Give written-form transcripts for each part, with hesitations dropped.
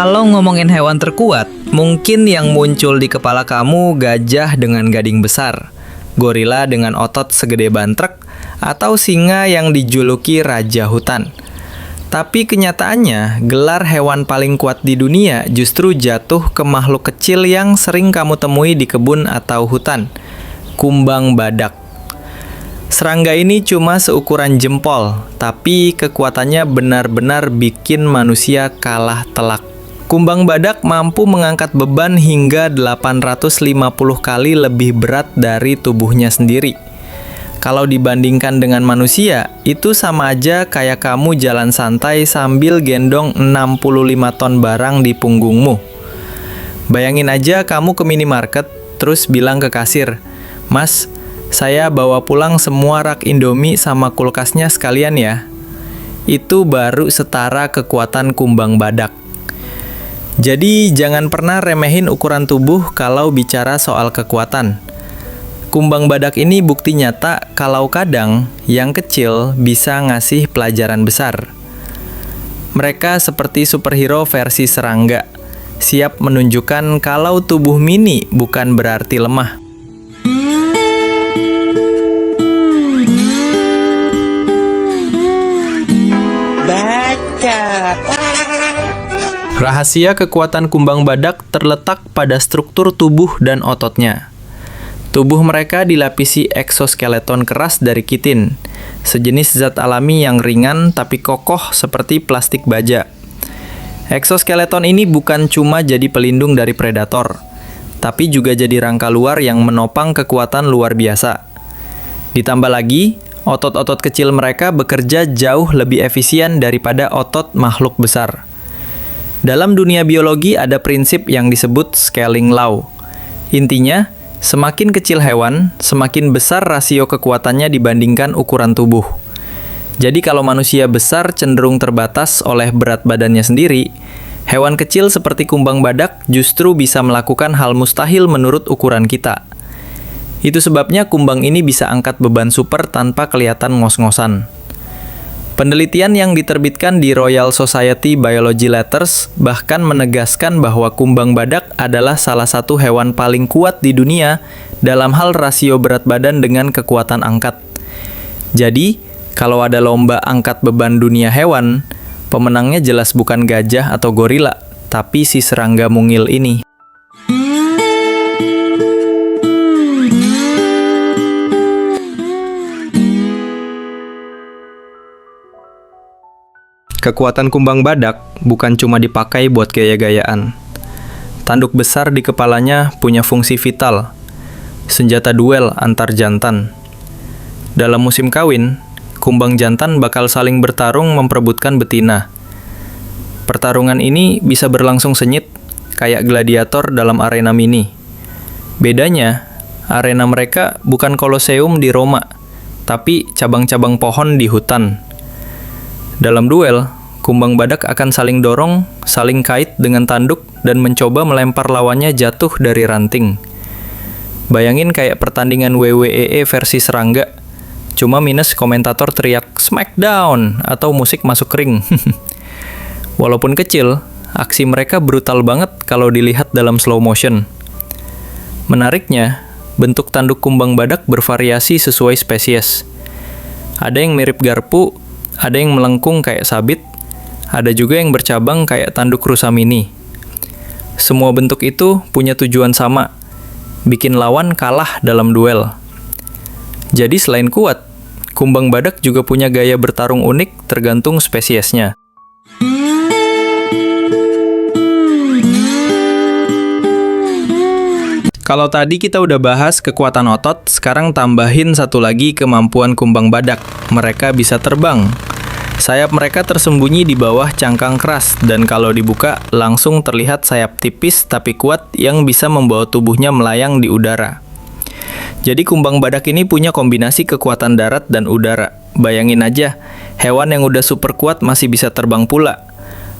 Kalau ngomongin hewan terkuat, mungkin yang muncul di kepala kamu gajah dengan gading besar, gorila dengan otot segede bantrek, atau singa yang dijuluki raja hutan. Tapi kenyataannya, gelar hewan paling kuat di dunia justru jatuh ke makhluk kecil yang sering kamu temui di kebun atau hutan, kumbang badak. Serangga ini cuma seukuran jempol, tapi kekuatannya benar-benar bikin manusia kalah telak. Kumbang badak mampu mengangkat beban hingga 850 kali lebih berat dari tubuhnya sendiri. Kalau dibandingkan dengan manusia, itu sama aja kayak kamu jalan santai sambil gendong 65 ton barang di punggungmu. Bayangin aja kamu ke minimarket, terus bilang ke kasir, "Mas, saya bawa pulang semua rak Indomie sama kulkasnya sekalian ya." Itu baru setara kekuatan kumbang badak. Jadi jangan pernah remehin ukuran tubuh kalau bicara soal kekuatan. Kumbang badak ini bukti nyata kalau kadang yang kecil bisa ngasih pelajaran besar. Mereka seperti superhero versi serangga, siap menunjukkan kalau tubuh mini bukan berarti lemah. Rahasia kekuatan kumbang badak terletak pada struktur tubuh dan ototnya. Tubuh mereka dilapisi eksoskeleton keras dari kitin, sejenis zat alami yang ringan tapi kokoh seperti plastik baja. Eksoskeleton ini bukan cuma jadi pelindung dari predator, tapi juga jadi rangka luar yang menopang kekuatan luar biasa. Ditambah lagi, otot-otot kecil mereka bekerja jauh lebih efisien daripada otot makhluk besar. Dalam dunia biologi ada prinsip yang disebut scaling law. Intinya, semakin kecil hewan, semakin besar rasio kekuatannya dibandingkan ukuran tubuh. Jadi kalau manusia besar cenderung terbatas oleh berat badannya sendiri, hewan kecil seperti kumbang badak justru bisa melakukan hal mustahil menurut ukuran kita. Itu sebabnya kumbang ini bisa angkat beban super tanpa kelihatan ngos-ngosan. Penelitian yang diterbitkan di Royal Society Biology Letters bahkan menegaskan bahwa kumbang badak adalah salah satu hewan paling kuat di dunia dalam hal rasio berat badan dengan kekuatan angkat. Jadi, kalau ada lomba angkat beban dunia hewan, pemenangnya jelas bukan gajah atau gorila, tapi si serangga mungil ini. Kekuatan kumbang badak bukan cuma dipakai buat gaya-gayaan. Tanduk besar di kepalanya punya fungsi vital, senjata duel antar jantan. Dalam musim kawin, kumbang jantan bakal saling bertarung memperebutkan betina. Pertarungan ini bisa berlangsung sengit, kayak gladiator dalam arena mini. Bedanya, arena mereka bukan koloseum di Roma, tapi cabang-cabang pohon di hutan. Dalam duel, kumbang badak akan saling dorong, saling kait dengan tanduk, dan mencoba melempar lawannya jatuh dari ranting. Bayangin kayak pertandingan WWE versi serangga, cuma minus komentator teriak "Smackdown" atau musik masuk ring. Walaupun kecil, aksi mereka brutal banget kalau dilihat dalam slow motion. Menariknya, bentuk tanduk kumbang badak bervariasi sesuai spesies. Ada yang mirip garpu, ada yang melengkung kayak sabit, ada juga yang bercabang kayak tanduk rusa mini. Semua bentuk itu punya tujuan sama, bikin lawan kalah dalam duel. Jadi selain kuat, kumbang badak juga punya gaya bertarung unik tergantung spesiesnya. Kalau tadi kita udah bahas kekuatan otot, sekarang tambahin satu lagi kemampuan kumbang badak. Mereka bisa terbang. Sayap mereka tersembunyi di bawah cangkang keras, dan kalau dibuka, langsung terlihat sayap tipis tapi kuat yang bisa membawa tubuhnya melayang di udara. Jadi kumbang badak ini punya kombinasi kekuatan darat dan udara. Bayangin aja, hewan yang udah super kuat masih bisa terbang pula.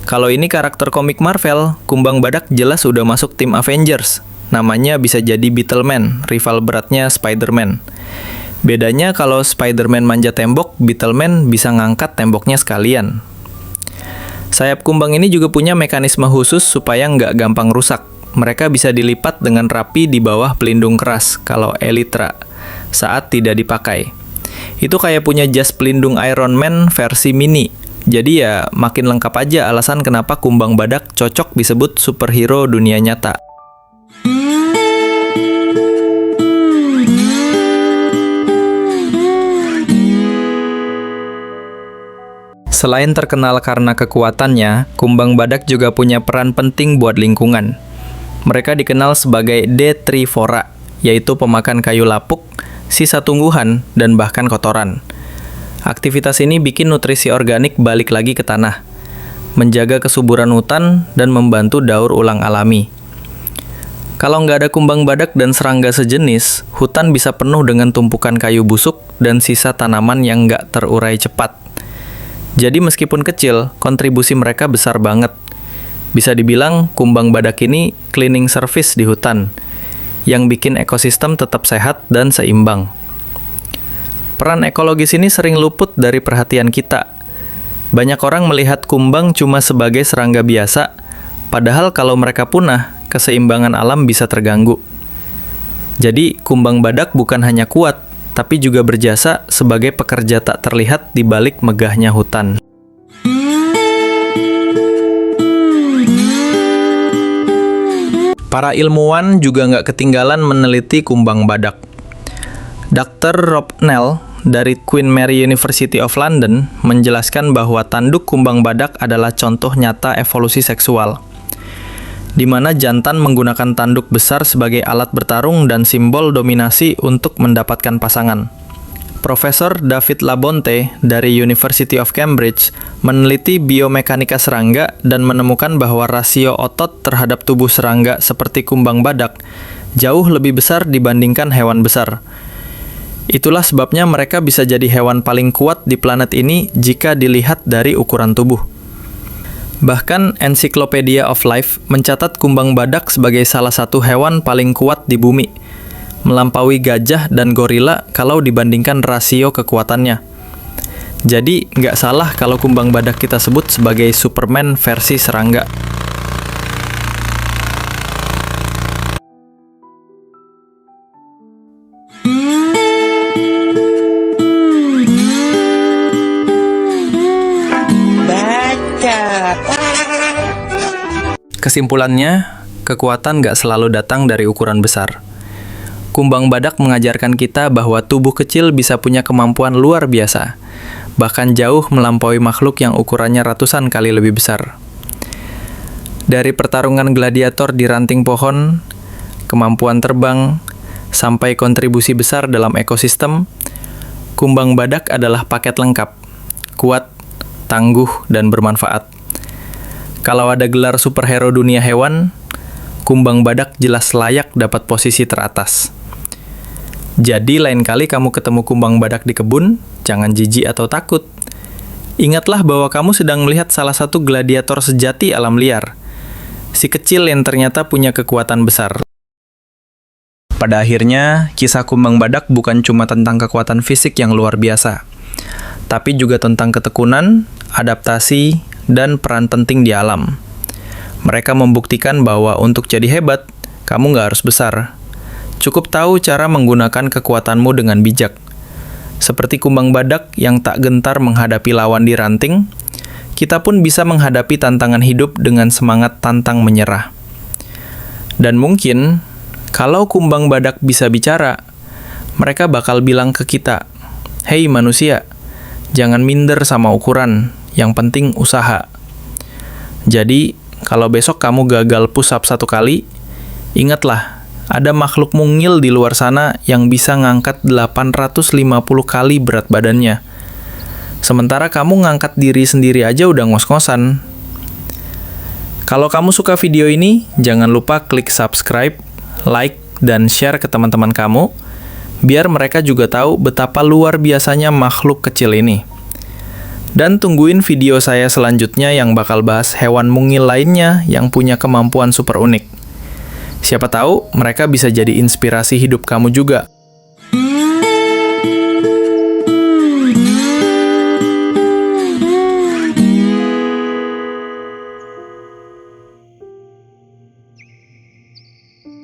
Kalau ini karakter komik Marvel, kumbang badak jelas udah masuk tim Avengers. Namanya bisa jadi Beetleman, rival beratnya Spider-Man. Bedanya kalau Spider-Man manjat tembok, Beetleman bisa ngangkat temboknya sekalian. Sayap kumbang ini juga punya mekanisme khusus supaya nggak gampang rusak. Mereka bisa dilipat dengan rapi di bawah pelindung keras kalau elytra saat tidak dipakai. Itu kayak punya jas pelindung Iron Man versi mini. Jadi ya makin lengkap aja alasan kenapa kumbang badak cocok disebut superhero dunia nyata. Selain terkenal karena kekuatannya, kumbang badak juga punya peran penting buat lingkungan. Mereka dikenal sebagai detrivora, yaitu pemakan kayu lapuk, sisa tumbuhan, dan bahkan kotoran. Aktivitas ini bikin nutrisi organik balik lagi ke tanah, menjaga kesuburan hutan, dan membantu daur ulang alami. Kalau nggak ada kumbang badak dan serangga sejenis, hutan bisa penuh dengan tumpukan kayu busuk dan sisa tanaman yang nggak terurai cepat. Jadi meskipun kecil, kontribusi mereka besar banget. Bisa dibilang kumbang badak ini cleaning service di hutan, yang bikin ekosistem tetap sehat dan seimbang. Peran ekologis ini sering luput dari perhatian kita. Banyak orang melihat kumbang cuma sebagai serangga biasa, padahal kalau mereka punah, keseimbangan alam bisa terganggu. Jadi, kumbang badak bukan hanya kuat, tapi juga berjasa sebagai pekerja tak terlihat di balik megahnya hutan. Para ilmuwan juga nggak ketinggalan meneliti kumbang badak. Dr. Rob Knell dari Queen Mary University of London menjelaskan bahwa tanduk kumbang badak adalah contoh nyata evolusi seksual, di mana jantan menggunakan tanduk besar sebagai alat bertarung dan simbol dominasi untuk mendapatkan pasangan. Profesor David Labonte dari University of Cambridge meneliti biomekanika serangga dan menemukan bahwa rasio otot terhadap tubuh serangga seperti kumbang badak jauh lebih besar dibandingkan hewan besar. Itulah sebabnya mereka bisa jadi hewan paling kuat di planet ini jika dilihat dari ukuran tubuh. Bahkan Encyclopedia of Life mencatat kumbang badak sebagai salah satu hewan paling kuat di bumi, melampaui gajah dan gorila kalau dibandingkan rasio kekuatannya. Jadi, nggak salah kalau kumbang badak kita sebut sebagai Superman versi serangga. Kesimpulannya, kekuatan nggak selalu datang dari ukuran besar. Kumbang badak mengajarkan kita bahwa tubuh kecil bisa punya kemampuan luar biasa, bahkan jauh melampaui makhluk yang ukurannya ratusan kali lebih besar. Dari pertarungan gladiator di ranting pohon, kemampuan terbang, sampai kontribusi besar dalam ekosistem, kumbang badak adalah paket lengkap, kuat, tangguh, dan bermanfaat. Kalau ada gelar superhero dunia hewan, kumbang badak jelas layak dapat posisi teratas. Jadi lain kali kamu ketemu kumbang badak di kebun, jangan jijik atau takut. Ingatlah bahwa kamu sedang melihat salah satu gladiator sejati alam liar, si kecil yang ternyata punya kekuatan besar. Pada akhirnya, kisah kumbang badak bukan cuma tentang kekuatan fisik yang luar biasa, tapi juga tentang ketekunan, adaptasi, dan peran penting di alam. Mereka membuktikan bahwa untuk jadi hebat, kamu nggak harus besar. Cukup tahu cara menggunakan kekuatanmu dengan bijak. Seperti kumbang badak yang tak gentar menghadapi lawan di ranting, kita pun bisa menghadapi tantangan hidup dengan semangat tantang menyerah. Dan mungkin, kalau kumbang badak bisa bicara, mereka bakal bilang ke kita, "Hei manusia, jangan minder sama ukuran, yang penting usaha." Jadi, kalau besok kamu gagal push up 1 kali, ingatlah, ada makhluk mungil di luar sana yang bisa ngangkat 850 kali berat badannya. Sementara kamu ngangkat diri sendiri aja udah ngos-ngosan. Kalau kamu suka video ini, jangan lupa klik subscribe, like, dan share ke teman-teman kamu, biar mereka juga tahu betapa luar biasanya makhluk kecil ini. Dan tungguin video saya selanjutnya yang bakal bahas hewan mungil lainnya yang punya kemampuan super unik. Siapa tahu mereka bisa jadi inspirasi hidup kamu juga.